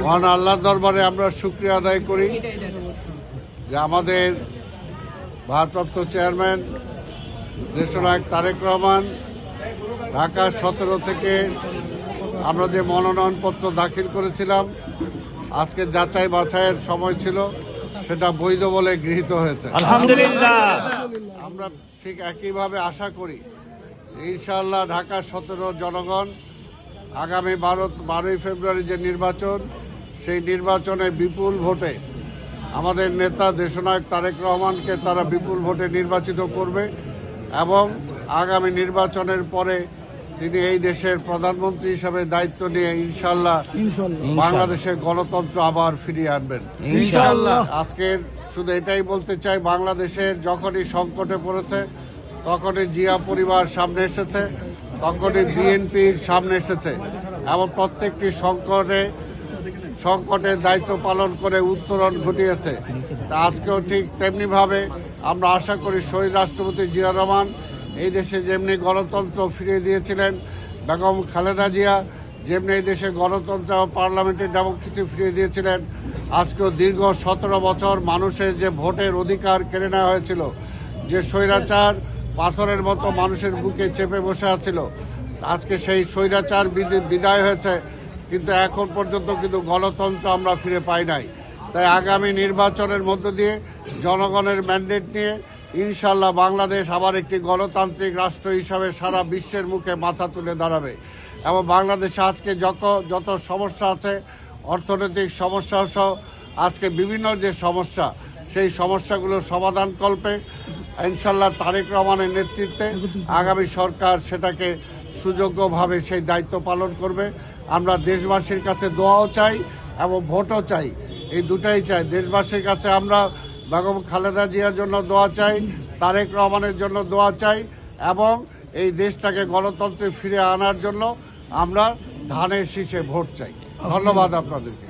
মহান আল্লাহর দরবারে আমরা শুকরিয়া আদায় করি যে আমাদের ভারপ্রাপ্ত চেয়ারম্যান দেশনায়ক তারেক রহমান ঢাকা 17 থেকে আমরা যে মনোনয়নপত্র দাখিল করেছিলাম, আজকে যাচাই বাছাইয়ের সময় ছিল, সেটা বৈধ বলে গৃহীত হয়েছে। আলহামদুলিল্লাহ। আমরা ঠিক একইভাবে আশা করি ইনশাআল্লাহ ঢাকা 17 জনগণ আগামী 12ই ফেব্রুয়ারি যে নির্বাচন, সেই নির্বাচনে বিপুল ভোটে আমাদের নেতা দেশনায়ক তারেক রহমানকে তারা বিপুল ভোটে নির্বাচিত করবে এবং আগামী নির্বাচনের পরে তিনি এই দেশের প্রধানমন্ত্রী হিসাবে দায়িত্ব নিয়ে ইনশাআল্লাহ বাংলাদেশের গণতন্ত্র আবার ফিরিয়ে আনবেন ইনশাআল্লাহ। আজকের শুধু এটাই বলতে চাই, বাংলাদেশের যখনই সংকটে পড়েছে তখনই জিয়া পরিবার সামনে এসেছে, তখনই বিএনপির সামনে এসেছে এবং প্রত্যেকটি সংকটের দায়িত্ব পালন করে উত্তরণ ঘটিয়েছে। তা আজকেও ঠিক তেমনিভাবে আমরা আশা করি শহীদ রাষ্ট্রপতি জিয়া রহমান এই দেশে যেমনি গণতন্ত্র ফিরিয়ে দিয়েছিলেন, বেগম খালেদা জিয়া যেমনি এই দেশে গণতন্ত্র ও পার্লামেন্টের ডেমোক্রেসি ফিরিয়ে দিয়েছিলেন, আজকেও দীর্ঘ 17 বছর মানুষের যে ভোটের অধিকার কেড়ে নেওয়া হয়েছিল, যে স্বৈরাচার পাথরের মতো মানুষের বুকে চেপে বসে আছিল, আজকে সেই স্বৈরাচার বিদায় হয়েছে, কিন্তু এখন পর্যন্ত কিন্তু গণতন্ত্র আমরা ফিরে পাই নাই। তাই আগামী নির্বাচনের মধ্য দিয়ে জনগণের ম্যান্ডেট নিয়ে ইনশাআল্লাহ বাংলাদেশ আবার একটি গণতান্ত্রিক রাষ্ট্র হিসাবে সারা বিশ্বের মুখে মাথা তুলে দাঁড়াবে এবং বাংলাদেশে আজকে যত সমস্যা আছে, অর্থনৈতিক সমস্যা সহ আজকে বিভিন্ন যে সমস্যা, সেই সমস্যাগুলোর সমাধান কল্পে ইনশাআল্লাহ তারেক রহমানের নেতৃত্বে আগামী সরকার সেটাকে সুযোগ্যভাবে সেই দায়িত্ব পালন করবে। আমরা দেশবাসীর কাছে দোয়াও চাই এবং ভোটও চাই, এই দুটাই চাই। দেশবাসীর কাছে আমরা বেগম খালেদা জিয়ার জন্য দোয়া চাই, তারেক রহমানের জন্য দোয়া চাই এবং এই দেশটাকে গণতন্ত্রে ফিরে আনার জন্য আমরা ধানের শীষে ভোট চাই। ধন্যবাদ আপনাদেরকে।